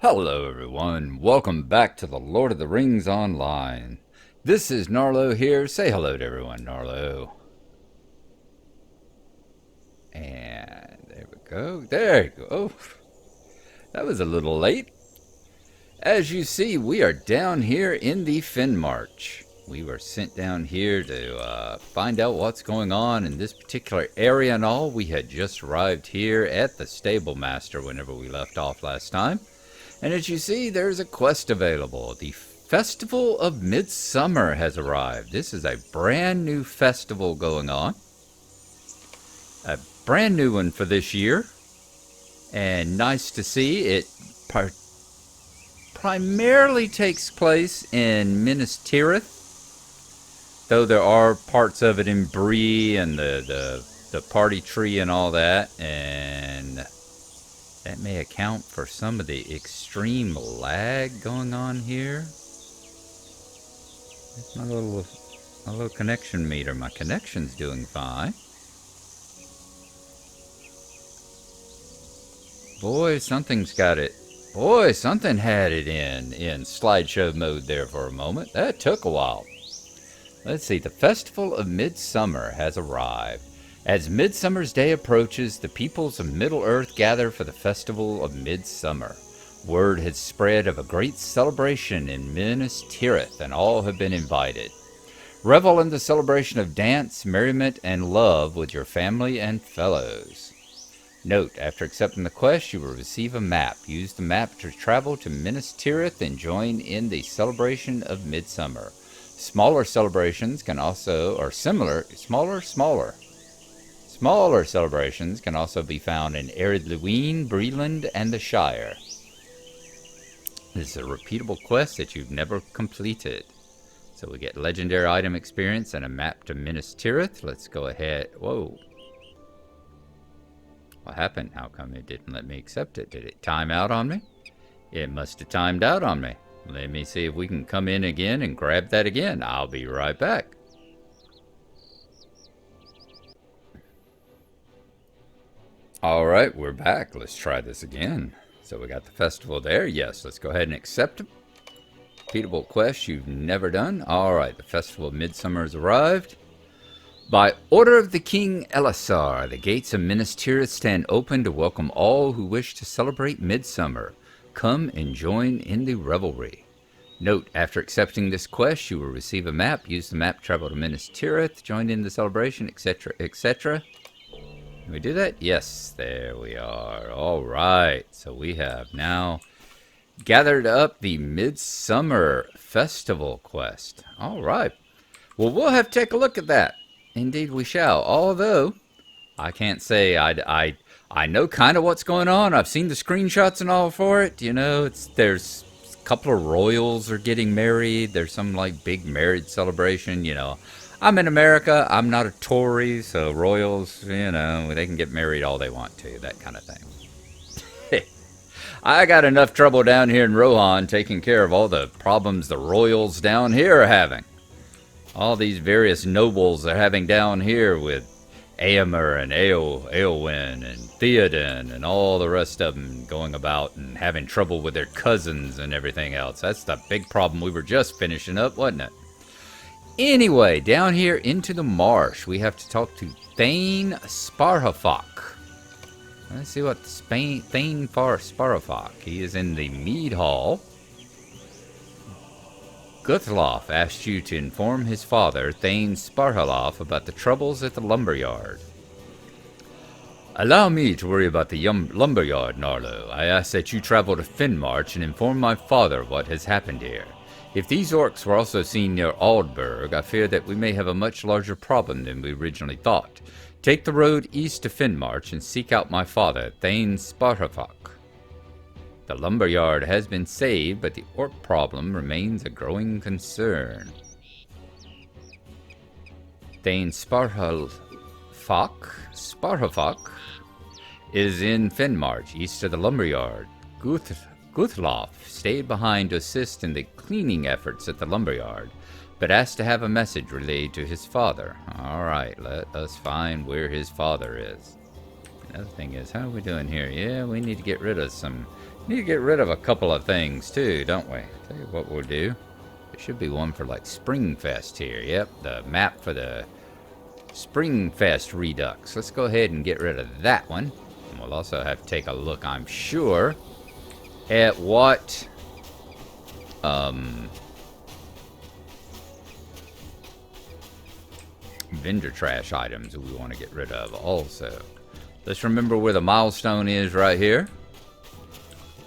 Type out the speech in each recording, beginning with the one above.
Hello everyone, welcome back to the Lord of the Rings Online. This is Gnarlo here. Say hello to everyone, Gnarlo. And there we go. There you go. Oh, that was a little late. As you see, we are down here in the Fenmarch. We were sent down here to find out what's going on in this particular area and all. We had just arrived here at the Stable Master whenever we left off last time. And as you see, there's a quest available. The Festival of Midsummer has arrived. This is a brand new festival going on. A brand new one for this year. And nice to see. It primarily takes place in Minas Tirith. Though there are parts of it in Bree and the party tree and all that. And that may account for some of the extreme lag going on here. It's my little connection meter. My connection's doing fine. Boy, something's got it. Boy, something had it in slideshow mode there for a moment. That took a while. Let's see. The Festival of Midsummer has arrived. As Midsummer's Day approaches, the peoples of Middle-earth gather for the Festival of Midsummer. Word has spread of a great celebration in Minas Tirith, and all have been invited. Revel in the celebration of dance, merriment, and love with your family and fellows. Note, after accepting the quest, you will receive a map. Use the map to travel to Minas Tirith and join in the celebration of Midsummer. Smaller celebrations can also, or similar, smaller celebrations can also be found in Ered Luin, Breland, and the Shire. This is a repeatable quest that you've never completed. So we get legendary item experience and a map to Minas Tirith. Let's go ahead. Whoa. What happened? How come it didn't let me accept it? Did it time out on me? It must have timed out on me. Let me see if we can come in again and grab that again. I'll be right back. Alright, we're back. Let's try this again. So we got the festival there. Yes, let's go ahead and accept it. Repeatable quest you've never done. Alright, the Festival of Midsummer has arrived. By order of the King Elisar, the gates of Minas Tirith stand open to welcome all who wish to celebrate Midsummer. Come and join in the revelry. Note, after accepting this quest, you will receive a map. Use the map, travel to Minas Tirith, join in the celebration, etc., etc. Can we do that? Yes, there we are. All right, so we have now gathered up the Midsummer Festival quest. All right. Well, we'll have to take a look at that. Indeed we shall. Although, I can't say I know kind of what's going on. I've seen the screenshots and all for it. You know, there's a couple of royals are getting married. There's some like big marriage celebration, you know. I'm in America. I'm not a Tory, so royals, you know, they can get married all they want to, that kind of thing. I got enough trouble down here in Rohan taking care of all the problems the royals down here are having. All these various nobles they're having down here with Aemir and Eowyn and Theoden and all the rest of them going about and having trouble with their cousins and everything else. That's the big problem we were just finishing up, wasn't it? Anyway, down here into the marsh, we have to talk to Thane Sparhafok. Let's see what Thane Sparhafok. He is in the Mead Hall. Guthloff asked you to inform his father, Thane Sparhaloff, about the troubles at the lumberyard. Allow me to worry about the lumberyard, Gnarlo. I ask that you travel to Fenmarch and inform my father what has happened here. If these orcs were also seen near Aldburg, I fear that we may have a much larger problem than we originally thought. Take the road east to Fenmarch and seek out my father, Thane Sparhafok. The lumberyard has been saved, but the orc problem remains a growing concern. Thane Sparhafok is in Fenmarch, east of the lumberyard. Guthloff stayed behind to assist in the cleaning efforts at the lumberyard, but asked to have a message relayed to his father. Alright, let us find where his father is. Another thing is, how are we doing here? Yeah, we need to get rid of some Need to get rid of a couple of things too, don't we? Tell you what we'll do. There should be one for like Springfest here. Yep, the map for the Springfest Redux. Let's go ahead and get rid of that one. And we'll also have to take a look, I'm sure, at what vendor trash items we want to get rid of also. Let's remember where the milestone is right here,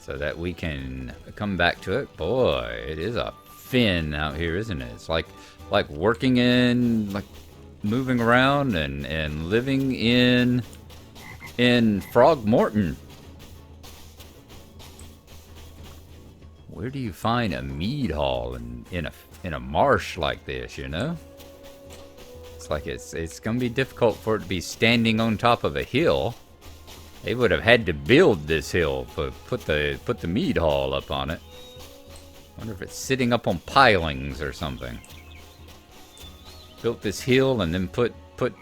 so that we can come back to it. Boy, it is a fin out here, isn't it? It's like working in, like moving around and living in Frogmorton. Where do you find a mead hall in a marsh like this, you know? It's like it's gonna be difficult for it to be standing on top of a hill. They would have had to build this hill, but put the mead hall up on it. Wonder if it's sitting up on pilings or something. Built this hill and then put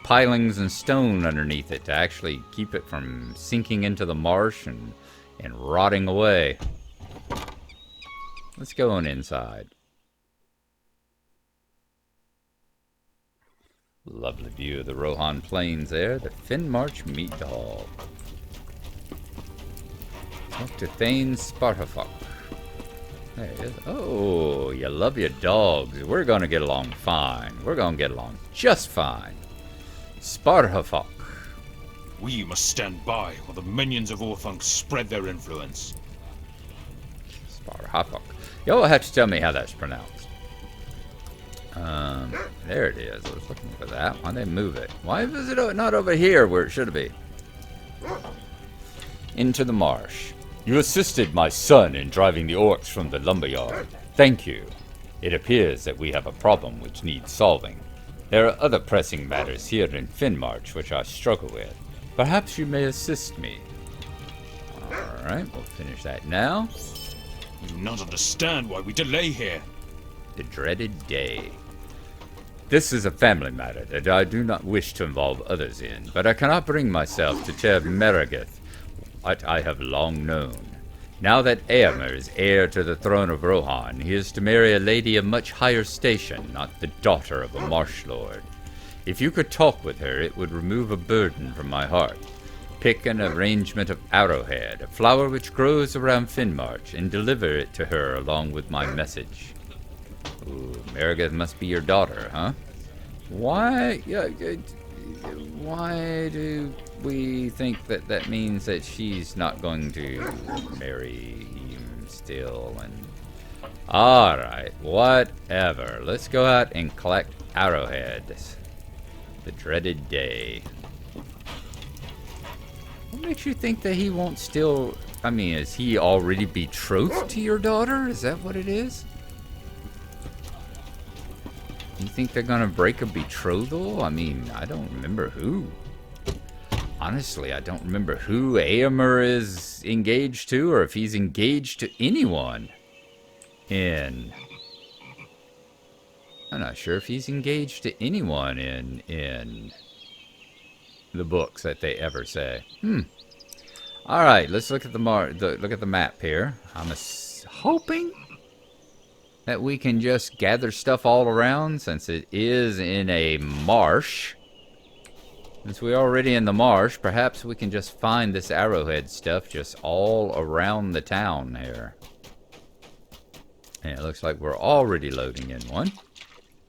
pilings and stone underneath it to actually keep it from sinking into the marsh and rotting away. Let's go on inside. Lovely view of the Rohan Plains there. The Fenmarch Meat Hall. Talk to Thane Spartafuck. There it is. Oh, you love your dogs. We're going to get along fine. We're going to get along just fine. Spartafuck. We must stand by while the minions of Orthunk spread their influence. Spartafuck. You'll have to tell me how that's pronounced. There it is. I was looking for that. Why'd they move it? Why is it not over here where it should be? Into the marsh. You assisted my son in driving the orcs from the lumberyard. Thank you. It appears that we have a problem which needs solving. There are other pressing matters here in Fenmarch which I struggle with. Perhaps you may assist me. Alright, we'll finish that now. You do not understand why we delay here. The dreaded day. This is a family matter that I do not wish to involve others in, but I cannot bring myself to tell Meragith what I have long known. Now that Eomer is heir to the throne of Rohan, he is to marry a lady of much higher station, not the daughter of a marsh lord. If you could talk with her, it would remove a burden from my heart. Pick an arrangement of arrowhead, a flower which grows around Fenmarch, and deliver it to her along with my message. Ooh, Meragith must be your daughter, huh? Why do we think that means that she's not going to marry him still? And alright, whatever. Let's go out and collect arrowheads. The dreaded day. What makes you think that he won't still... I mean, is he already betrothed to your daughter? Is that what it is? You think they're gonna break a betrothal? I mean, I don't remember who. Honestly, I don't remember who Eomer is engaged to, or if he's engaged to anyone in... I'm not sure if he's engaged to anyone in the books that they ever say. All right, let's look at the map here. I'm hoping that we can just gather stuff all around, since it is in a marsh. Since we're already in the marsh, perhaps we can just find this arrowhead stuff just all around the town here. And it looks like we're already loading in one.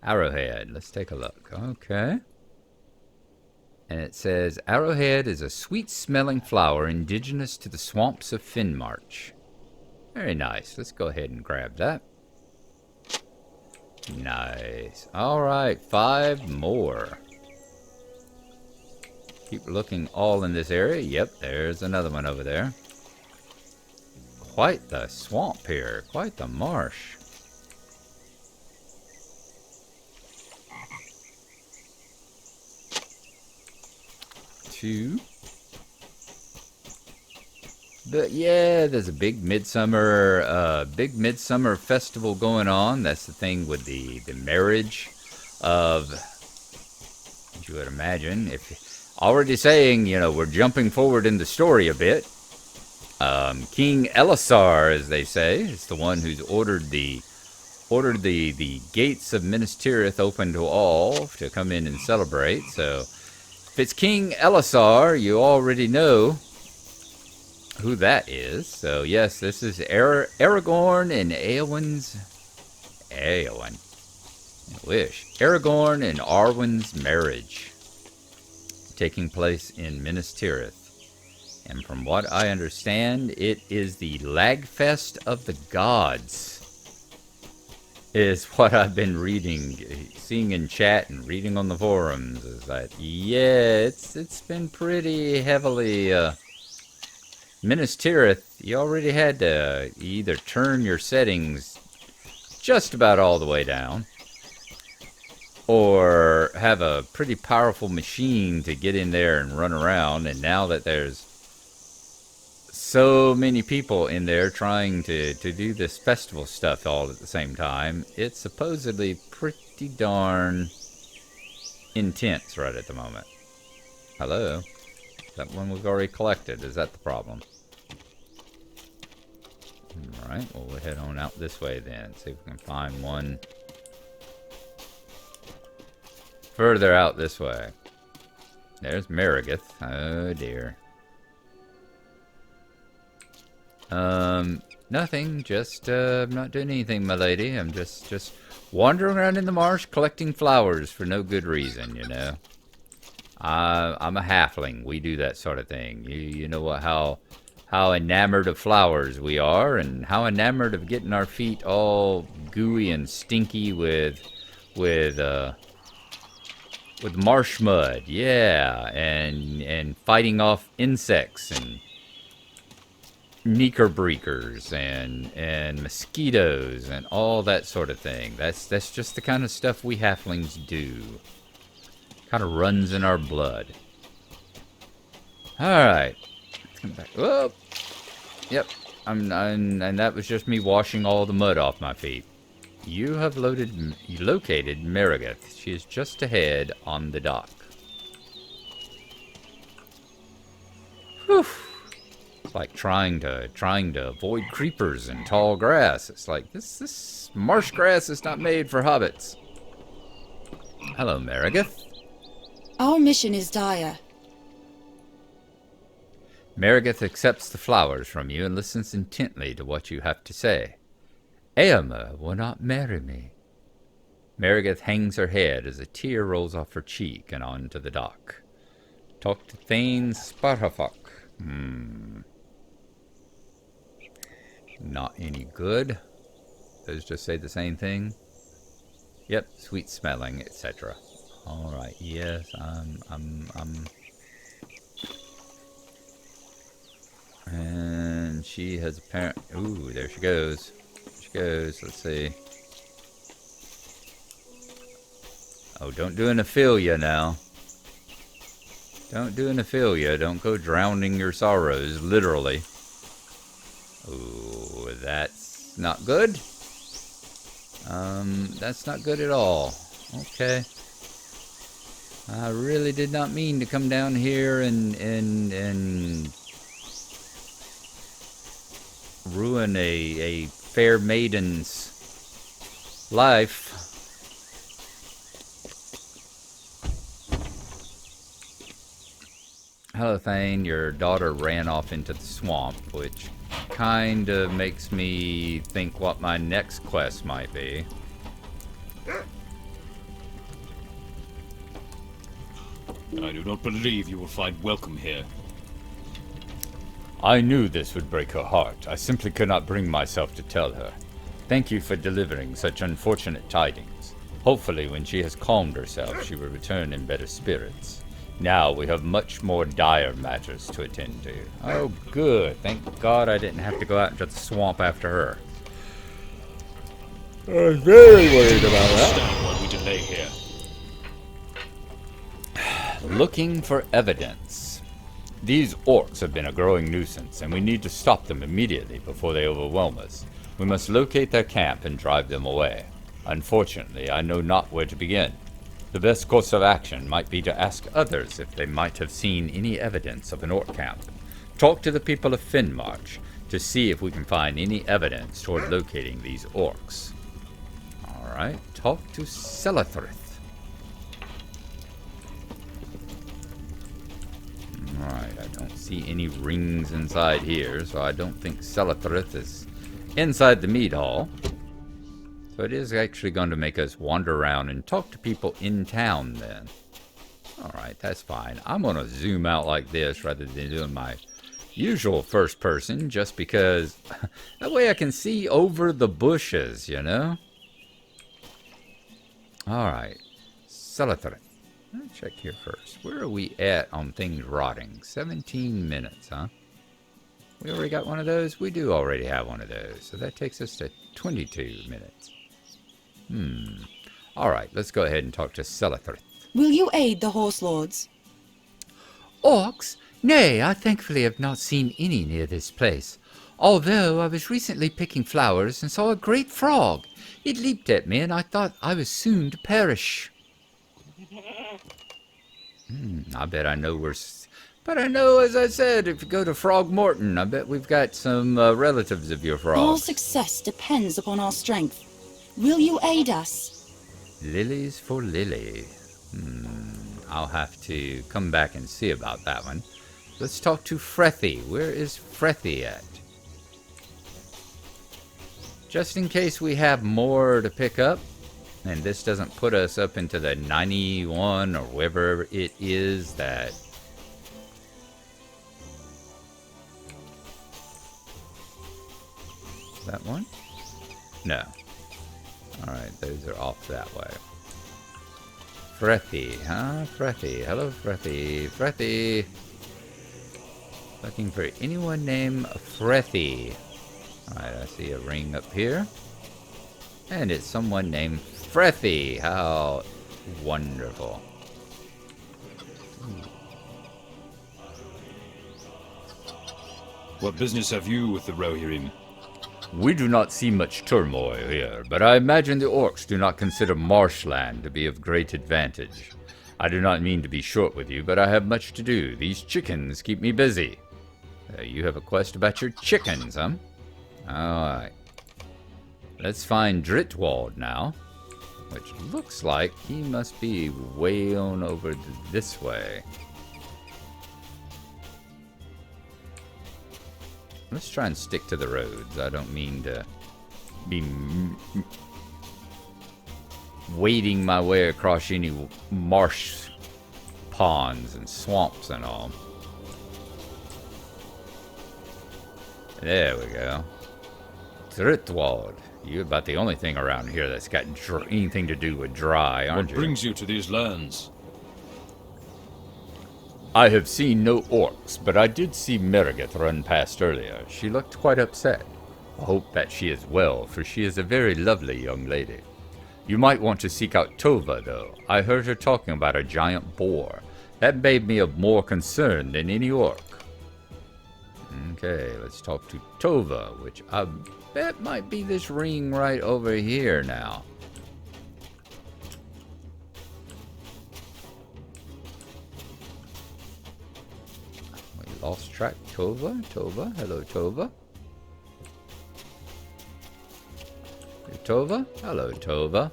Arrowhead, let's take a look. Okay. And it says, arrowhead is a sweet-smelling flower indigenous to the swamps of Fenmarch. Very nice. Let's go ahead and grab that. Nice. Alright, 5 more. Keep looking all in this area. Yep, there's another one over there. Quite the swamp here. Quite the marsh. But yeah, there's a big midsummer festival going on. That's the thing with the marriage of, as you would imagine, if already saying, you know, we're jumping forward in the story a bit. King Elisar, as they say, is the one who's ordered the gates of Minas Tirith open to all to come in and celebrate. So if it's King Elisar, you already know who that is. So yes, this is Aragorn and Eowyn's Aragorn and Arwen's marriage taking place in Minas Tirith. And from what I understand, it is the Lagfest of the Gods, is what I've been reading, seeing in chat and reading on the forums. Is that, yeah, it's been pretty heavily, Minas Tirith, you already had to either turn your settings just about all the way down, or have a pretty powerful machine to get in there and run around. And now that there's so many people in there trying to do this festival stuff all at the same time, it's supposedly pretty darn intense right at the moment. Hello? That one we've already collected. Is that the problem? Alright, well, we'll head on out this way then. See if we can find one further out this way. There's Marageth. Oh dear. Nothing. Just, I'm not doing anything, my lady. I'm just wandering around in the marsh collecting flowers for no good reason, you know. I'm a halfling. We do that sort of thing. You know what, how enamored of flowers we are, and how enamored of getting our feet all gooey and stinky with marsh mud. Yeah, and fighting off insects and knickerbreakers and mosquitoes and all that sort of thing. That's just the kind of stuff we halflings do. Kind of runs in our blood. Alright. Let's come back. Whoa! Yep. And that was just me washing all the mud off my feet. You have located Marageth. She is just ahead on the dock. Whew. It's like trying to avoid creepers and tall grass. It's like this marsh grass is not made for hobbits. Hello, Marageth. Our mission is dire. Marageth accepts the flowers from you and listens intently to what you have to say. Eomer will not marry me. Marageth hangs her head as a tear rolls off her cheek and onto the dock. Talk to Thane Sparhafok. Not any good. Those just say the same thing. Yep, sweet smelling, etc. Alright, yes, and she has apparently... Ooh, there she goes. There she goes, let's see. Oh, don't do an Ophelia now. Don't do an Ophelia. Don't go drowning your sorrows, literally. Ooh, that's not good. That's not good at all. Okay. I really did not mean to come down here and ruin a fair maiden's life. Hello, Thane. Your daughter ran off into the swamp, which kind of makes me think what my next quest might be. I do not believe you will find welcome here. I knew this would break her heart. I simply could not bring myself to tell her. Thank you for delivering such unfortunate tidings. Hopefully, when she has calmed herself, she will return in better spirits. Now we have much more dire matters to attend to. Oh, good. Thank God I didn't have to go out into the swamp after her. I was very worried about that. Stand while we delay here. Looking for evidence. These orcs have been a growing nuisance, and we need to stop them immediately before they overwhelm us. We must locate their camp and drive them away. Unfortunately, I know not where to begin. The best course of action might be to ask others if they might have seen any evidence of an orc camp. talk to the people of Fenmarch to see if we can find any evidence toward locating these orcs. Alright, talk to Selathrith. Alright, I don't see any rings inside here, so I don't think Selathrith is inside the mead hall. So it is actually going to make us wander around and talk to people in town then. Alright, that's fine. I'm going to zoom out like this rather than doing my usual first person, just because that way I can see over the bushes, you know? Alright, Selathrith. Let's check here first. Where are we at on things rotting? 17 minutes, huh? We already got one of those? We do already have one of those. So that takes us to 22 minutes. Alright, let's go ahead and talk to Selathrith. Will you aid the horse lords? Orcs? Nay, I thankfully have not seen any near this place. Although I was recently picking flowers and saw a great frog. It leaped at me and I thought I was soon to perish. I bet I know but I know, as I said, if you go to Frog Morton, I bet we've got some relatives of your All frogs. success depends upon our strength. Will you aid us? Lilies for Lily. I'll have to come back and see about that one. Let's talk to Freddie. Where is Freddie at? Just in case we have more to pick up, and this doesn't put us up into the 91 or wherever it is that... Is that one? No. Alright, those are off that way. Freddie, huh? Freddie. Hello, Freddie. Freddie. Looking for anyone named Freddie. Alright, I see a ring up here. And it's someone named Freddie. How wonderful. What business have you with the Rohirrim? We do not see much turmoil here, but I imagine the orcs do not consider marshland to be of great advantage. I do not mean to be short with you, but I have much to do. These chickens keep me busy. You have a quest about your chickens, huh? Alright. Let's find Richwolde now, which looks like he must be way on over this way. Let's try and stick to the roads. I don't mean to be wading my way across any marsh ponds and swamps and all. There we go. Richwolde. You're about the only thing around here that's got anything to do with dry, aren't you? What brings you to these lands? I have seen no orcs, but I did see Merrigith run past earlier. She looked quite upset. I hope that she is well, for she is a very lovely young lady. You might want to seek out Tovah, though. I heard her talking about a giant boar. That made me of more concern than any orc. Okay, let's talk to Tovah, which I bet might be this ring right over here now. We lost track. Tovah? Tovah? Hello, Tovah. Tovah? Hello, Tovah.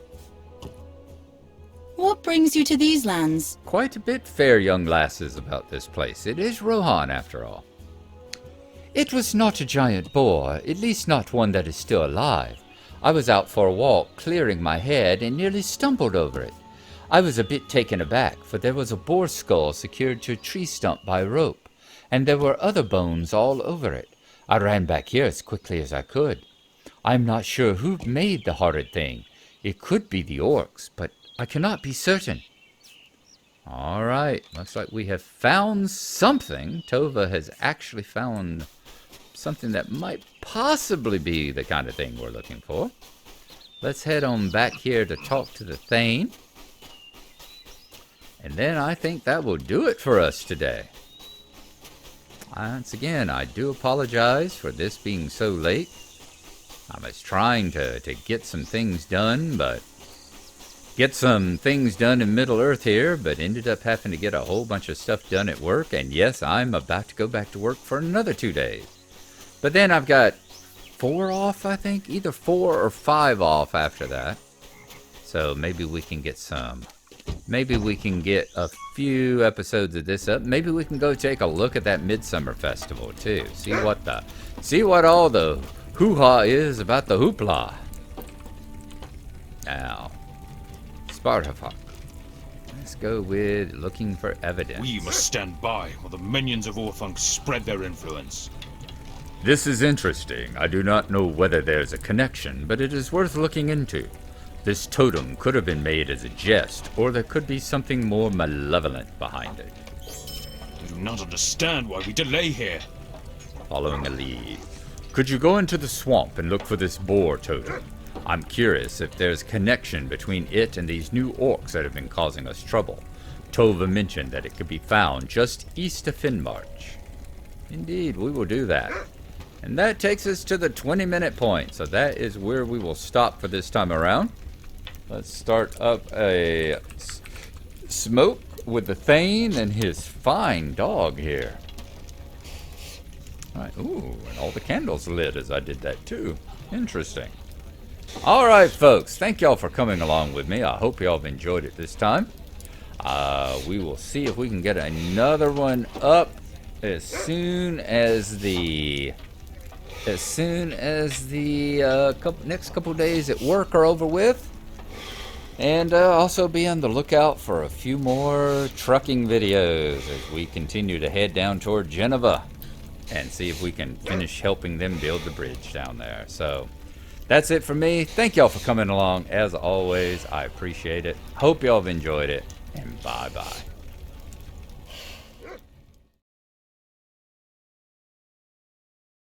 What brings you to these lands? Quite a bit fair young lasses about this place. It is Rohan, after all. It was not a giant boar, at least not one that is still alive. I was out for a walk, clearing my head, and nearly stumbled over it. I was a bit taken aback, for there was a boar skull secured to a tree stump by rope, and there were other bones all over it. I ran back here as quickly as I could. I'm not sure who made the horrid thing. It could be the orcs, but I cannot be certain. All right, looks like we have found something. Tovah has actually found something that might possibly be the kind of thing we're looking for. Let's head on back here to talk to the Thane. And then I think that will do it for us today. Once again, I do apologize for this being so late. I was trying to get some things done, but get some things done in Middle Earth here, but ended up having to get a whole bunch of stuff done at work. And yes, I'm about to go back to work for another 2 days. But then I've got 4 off, I think. Either 4 or 5 off after that. So maybe we can get some. Maybe we can get a few episodes of this up. Maybe we can go take a look at that Midsummer Festival too. See what all the hoo-ha is about the hoopla. Now, Spartafuck. Let's go with looking for evidence. We must stand by while the minions of Orthunk spread their influence. This is interesting. I do not know whether there's a connection, but it is worth looking into. This totem could have been made as a jest, or there could be something more malevolent behind it. I do not understand why we delay here. Following a lead. Could you go into the swamp and look for this boar totem? I'm curious if there's connection between it and these new orcs that have been causing us trouble. Tovah mentioned that it could be found just east of Fenmarch. Indeed, we will do that. And that takes us to the 20-minute point, so that is where we will stop for this time around. Let's start up a smoke with the Thane and his fine dog here. All right, ooh, and all the candles lit as I did that too. Interesting. All right, folks, thank y'all for coming along with me. I hope y'all have enjoyed it this time. We will see if we can get another one up as soon as the next couple days at work are over with. And also be on the lookout for a few more trucking videos as we continue to head down toward Geneva and see if we can finish helping them build the bridge down there. So that's it for me. Thank y'all for coming along. As always, I appreciate it. Hope y'all have enjoyed it, and bye-bye.